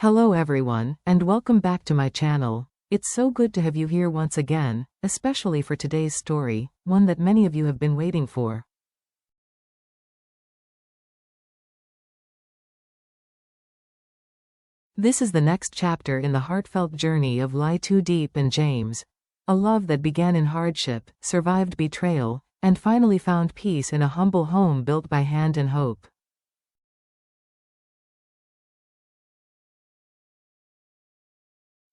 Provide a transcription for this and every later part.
Hello everyone, and welcome back to my channel. It's so good to have you here once again, especially for today's story, one that many of you have been waiting for. This is the next chapter in the heartfelt journey of Diep and James. A love that began in hardship, survived betrayal, and finally found peace in a humble home built by hand and hope.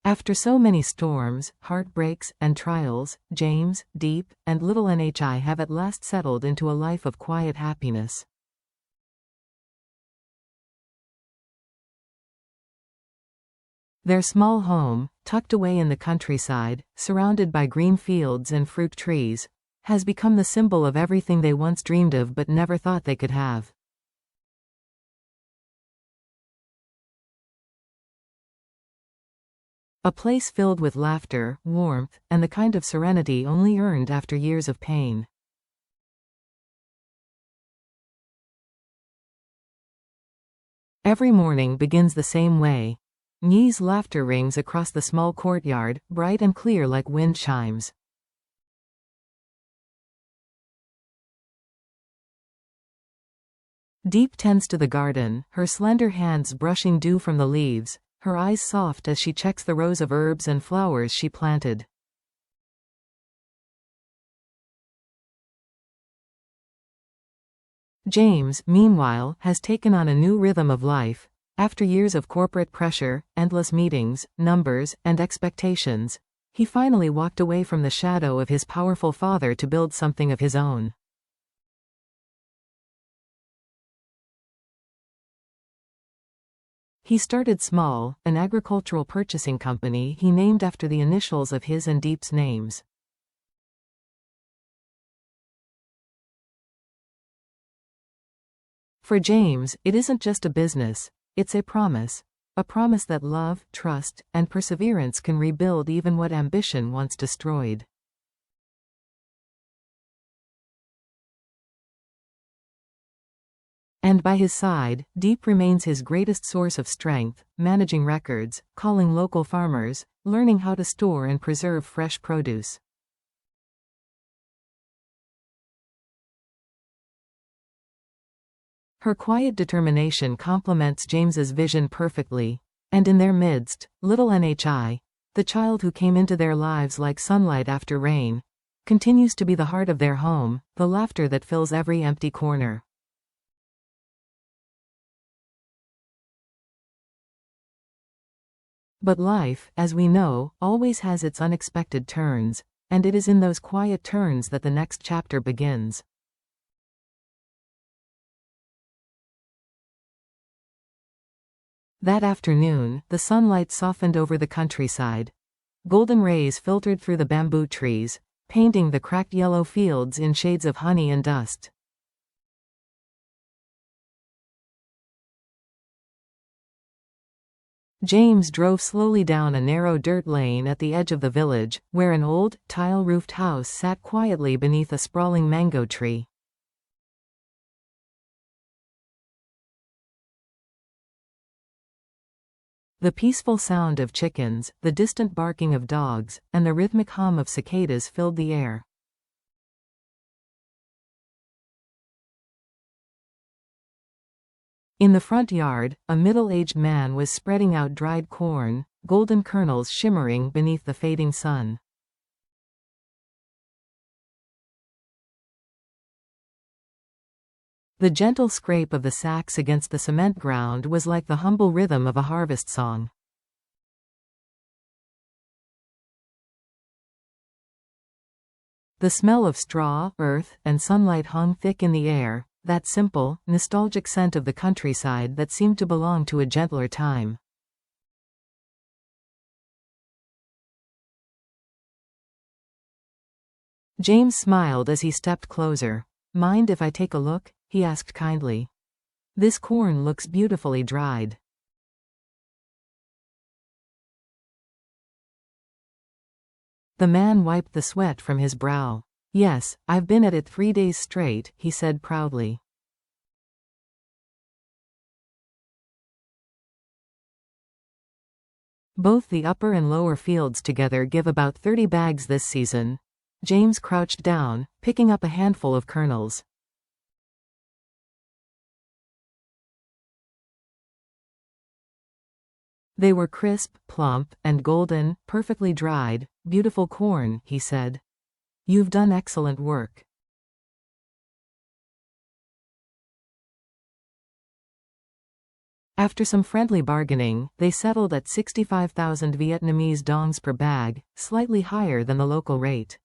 After so many storms, heartbreaks, and trials, James, Diep, and little Nhi have at last settled into a life of quiet happiness. Their small home, tucked away in the countryside, surrounded by green fields and fruit trees, has become the symbol of everything they once dreamed of but never thought they could have. A place filled with laughter, warmth, and the kind of serenity only earned after years of pain. Every morning begins the same way. Nhi's laughter rings across the small courtyard, bright and clear like wind chimes. Diep tends to the garden, her slender hands brushing dew from the leaves, her eyes soft as she checks the rows of herbs and flowers she planted. James, meanwhile, has taken on a new rhythm of life. After years of corporate pressure, endless meetings, numbers, and expectations, he finally walked away from the shadow of his powerful father to build something of his own. He started small, an agricultural purchasing company he named after the initials of his and Diep's names. For James, it isn't just a business, it's a promise that love, trust, and perseverance can rebuild even what ambition once destroyed. And by his side, Diep remains his greatest source of strength, managing records, calling local farmers, learning how to store and preserve fresh produce. Her quiet determination complements James's vision perfectly, and in their midst, little Nhi, the child who came into their lives like sunlight after rain, continues to be the heart of their home, the laughter that fills every empty corner. But life, as we know, always has its unexpected turns, and it is in those quiet turns that the next chapter begins. That afternoon, the sunlight softened over the countryside. Golden rays filtered through the bamboo trees, painting the cracked yellow fields in shades of honey and dust. James drove slowly down a narrow dirt lane at the edge of the village, where an old, tile-roofed house sat quietly beneath a sprawling mango tree. The peaceful sound of chickens, the distant barking of dogs, and the rhythmic hum of cicadas filled the air. In the front yard, a middle-aged man was spreading out dried corn, golden kernels shimmering beneath the fading sun. The gentle scrape of the sacks against the cement ground was like the humble rhythm of a harvest song. The smell of straw, earth, and sunlight hung thick in the air, that simple, nostalgic scent of the countryside that seemed to belong to a gentler time. James smiled as he stepped closer. "Mind if I take a look?" he asked kindly. "This corn looks beautifully dried." The man wiped the sweat from his brow. "Yes, I've been at it 3 days straight," he said proudly. Both the upper and lower fields together give about 30 bags this season. James crouched down, picking up a handful of kernels. They were crisp, plump, and golden, perfectly dried, beautiful corn, he said. You've done excellent work. After some friendly bargaining, they settled at 65,000 Vietnamese dongs per bag, slightly higher than the local rate.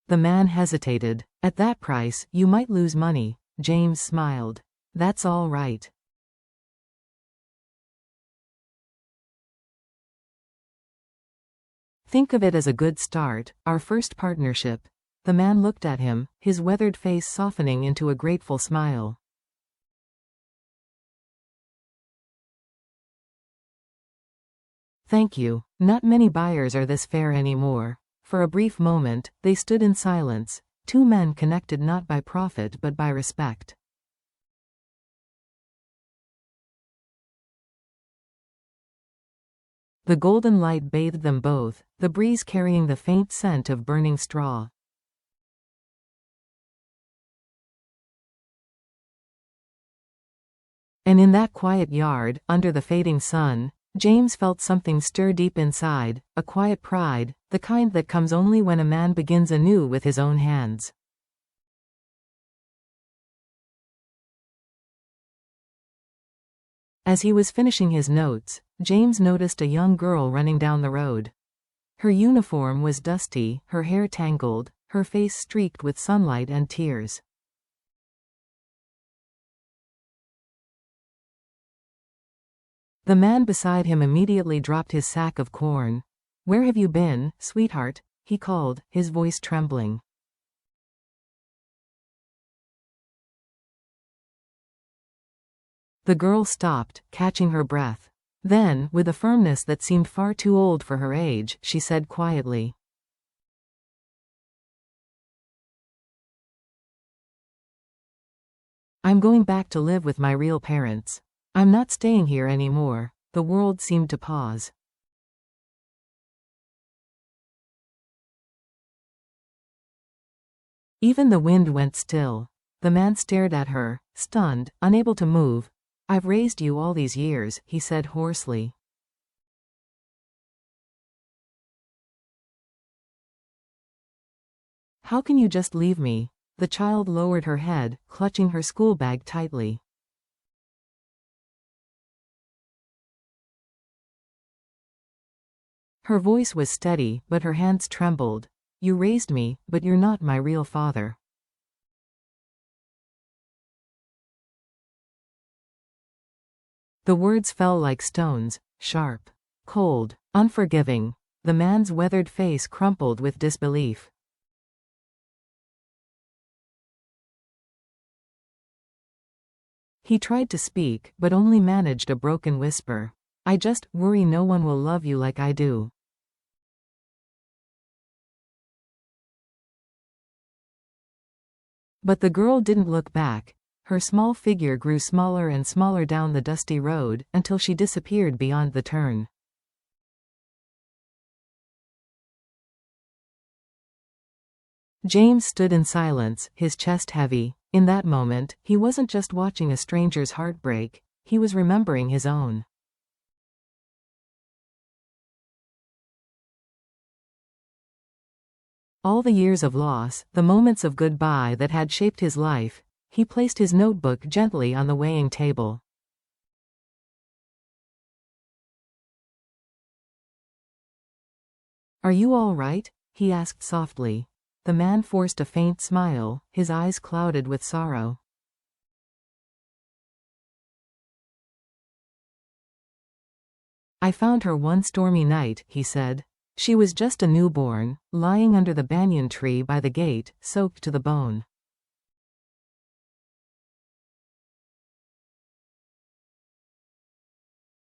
The man hesitated. At that price, you might lose money. James smiled. That's all right. Think of it as a good start, our first partnership. The man looked at him, his weathered face softening into a grateful smile. Thank you. Not many buyers are this fair anymore. For a brief moment, they stood in silence, two men connected not by profit but by respect. The golden light bathed them both, the breeze carrying the faint scent of burning straw. And in that quiet yard, under the fading sun, James felt something stir deep inside, a quiet pride, the kind that comes only when a man begins anew with his own hands. As he was finishing his notes, James noticed a young girl running down the road. Her uniform was dusty, her hair tangled, her face streaked with sunlight and tears. The man beside him immediately dropped his sack of corn. "Where have you been, sweetheart?" he called, his voice trembling. The girl stopped, catching her breath. Then, with a firmness that seemed far too old for her age, she said quietly, "I'm going back to live with my real parents. I'm not staying here anymore." The world seemed to pause. Even the wind went still. The man stared at her, stunned, unable to move. "I've raised you all these years," he said hoarsely. "How can you just leave me?" The child lowered her head, clutching her school bag tightly. Her voice was steady, but her hands trembled. "You raised me, but you're not my real father." The words fell like stones, sharp, cold, unforgiving. The man's weathered face crumpled with disbelief. He tried to speak, but only managed a broken whisper. "I just worry no one will love you like I do." But the girl didn't look back. Her small figure grew smaller and smaller down the dusty road, until she disappeared beyond the turn. James stood in silence, his chest heavy. In that moment, he wasn't just watching a stranger's heartbreak, he was remembering his own. All the years of loss, the moments of goodbye that had shaped his life. He placed his notebook gently on the weighing table. "Are you all right?" he asked softly. The man forced a faint smile, his eyes clouded with sorrow. "I found her one stormy night," he said. "She was just a newborn, lying under the banyan tree by the gate, soaked to the bone.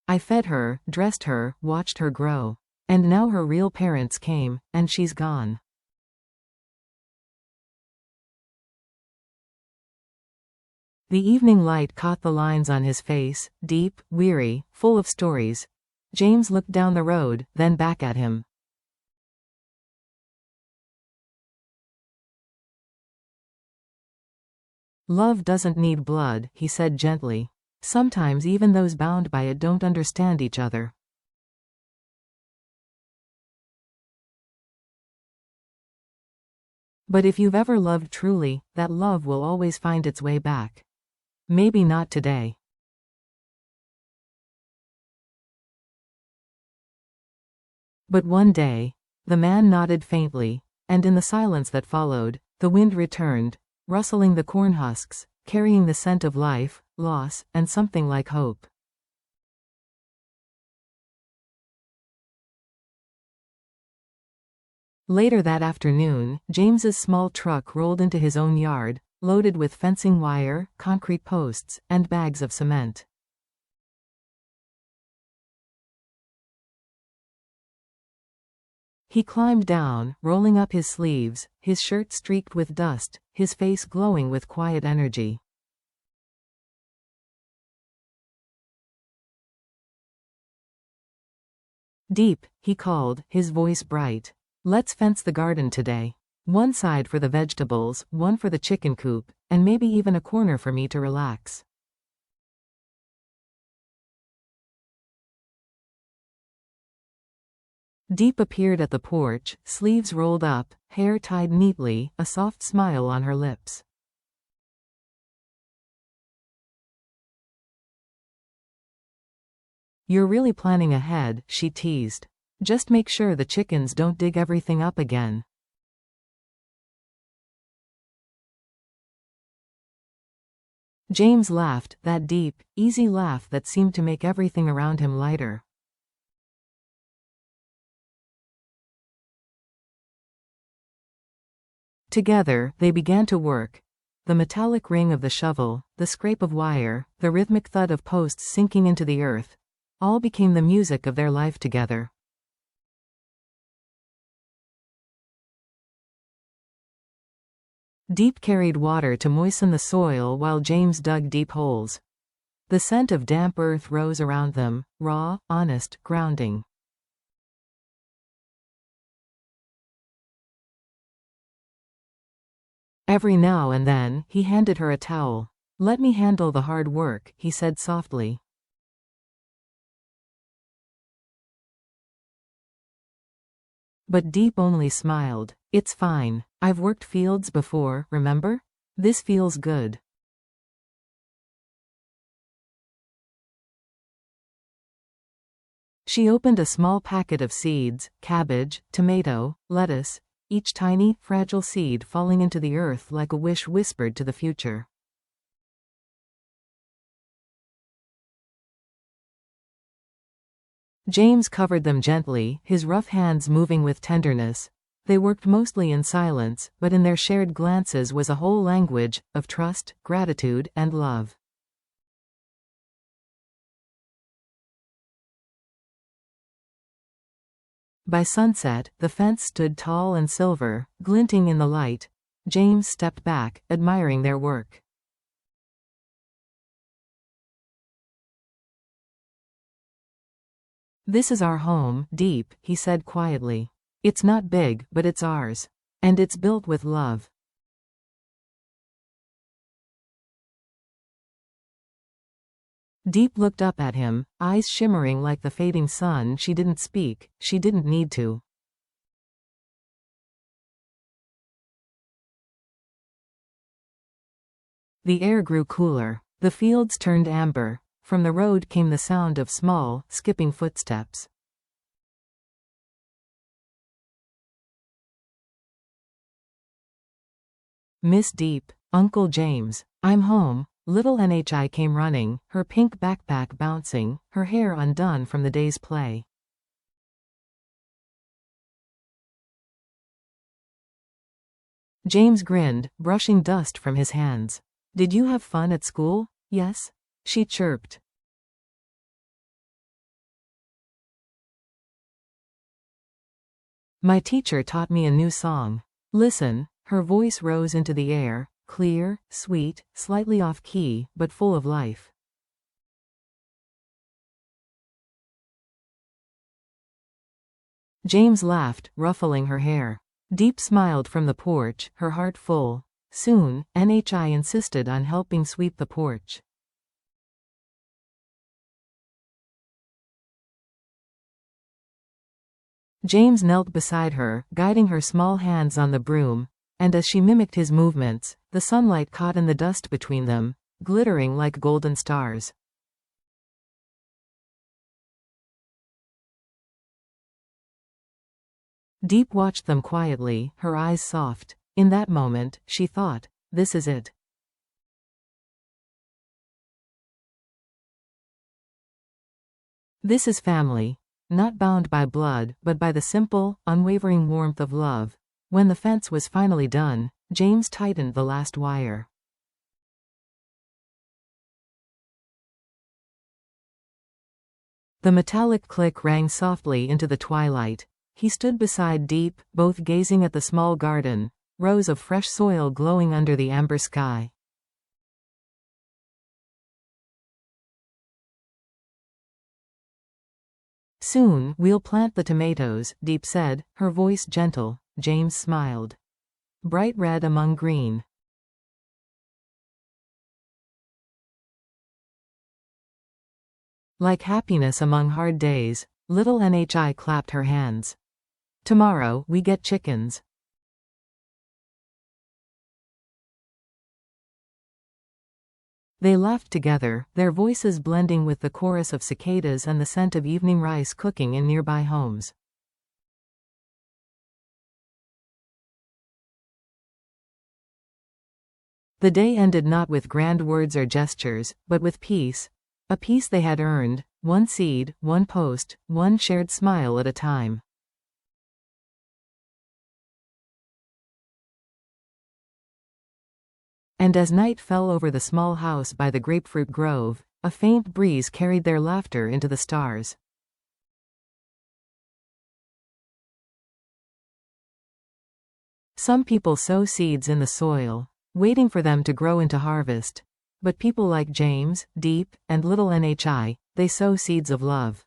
I fed her, dressed her, watched her grow. And now her real parents came, and she's gone." The evening light caught the lines on his face, deep, weary, full of stories. James looked down the road, then back at him. Love doesn't need blood, he said gently. Sometimes even those bound by it don't understand each other. But if you've ever loved truly, that love will always find its way back. Maybe not today. But one day, the man nodded faintly, and in the silence that followed, the wind returned, rustling the corn husks, carrying the scent of life, loss, and something like hope. Later that afternoon, James's small truck rolled into his own yard, loaded with fencing wire, concrete posts, and bags of cement. He climbed down, rolling up his sleeves, his shirt streaked with dust, his face glowing with quiet energy. Diep, he called, his voice bright. Let's fence the garden today. One side for the vegetables, one for the chicken coop, and maybe even a corner for me to relax. Diep appeared at the porch, sleeves rolled up, hair tied neatly, a soft smile on her lips. You're really planning ahead, she teased. Just make sure the chickens don't dig everything up again. James laughed, that deep, easy laugh that seemed to make everything around him lighter. Together, they began to work. The metallic ring of the shovel, the scrape of wire, the rhythmic thud of posts sinking into the earth, all became the music of their life together. Diep carried water to moisten the soil while James dug deep holes. The scent of damp earth rose around them, raw, honest, grounding. Every now and then, he handed her a towel. Let me handle the hard work, he said softly. But Diep only smiled. It's fine. I've worked fields before, remember? This feels good. She opened a small packet of seeds, cabbage, tomato, lettuce, each tiny, fragile seed falling into the earth like a wish whispered to the future. James covered them gently, his rough hands moving with tenderness. They worked mostly in silence, but in their shared glances was a whole language of trust, gratitude, and love. By sunset, the fence stood tall and silver, glinting in the light. James stepped back, admiring their work. This is our home, Diep, he said quietly. It's not big, but it's ours. And it's built with love. Diep looked up at him, eyes shimmering like the fading sun. She didn't speak, she didn't need to. The air grew cooler. The fields turned amber. From the road came the sound of small, skipping footsteps. Miss Diep, Uncle James, I'm home. Little Nhi came running, her pink backpack bouncing, her hair undone from the day's play. James grinned, brushing dust from his hands. Did you have fun at school? Yes? She chirped. My teacher taught me a new song. Listen, her voice rose into the air, clear, sweet, slightly off-key, but full of life. James laughed, ruffling her hair. Diep smiled from the porch, her heart full. Soon, NHI insisted on helping sweep the porch. James knelt beside her, guiding her small hands on the broom, and as she mimicked his movements, the sunlight caught in the dust between them, glittering like golden stars. Diep watched them quietly, her eyes soft. In that moment, she thought, this is it. This is family. Not bound by blood, but by the simple, unwavering warmth of love. When the fence was finally done, James tightened the last wire. The metallic click rang softly into the twilight. He stood beside Diep, both gazing at the small garden, rows of fresh soil glowing under the amber sky. Soon, we'll plant the tomatoes, Diep said, her voice gentle. James smiled. Bright red among green. Like happiness among hard days, little NHI clapped her hands. Tomorrow, we get chickens. They laughed together, their voices blending with the chorus of cicadas and the scent of evening rice cooking in nearby homes. The day ended not with grand words or gestures, but with peace. A peace they had earned, one seed, one post, one shared smile at a time. And as night fell over the small house by the grapefruit grove, a faint breeze carried their laughter into the stars. Some people sow seeds in the soil, waiting for them to grow into harvest. But people like James, Diep, and little NHI, they sow seeds of love.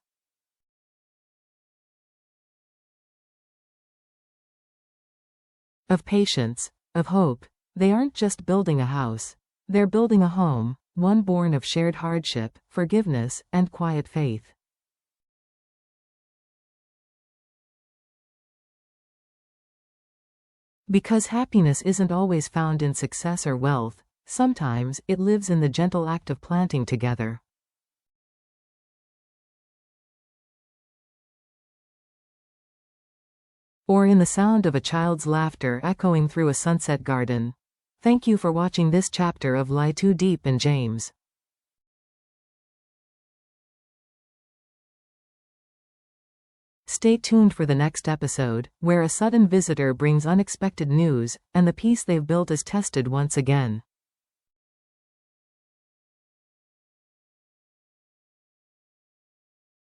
Of patience, of hope. They aren't just building a house. They're building a home, one born of shared hardship, forgiveness, and quiet faith. Because happiness isn't always found in success or wealth, sometimes it lives in the gentle act of planting together. Or in the sound of a child's laughter echoing through a sunset garden. Thank you for watching this chapter of Lie Too Diep and James. Stay tuned for the next episode, where a sudden visitor brings unexpected news, and the peace they've built is tested once again.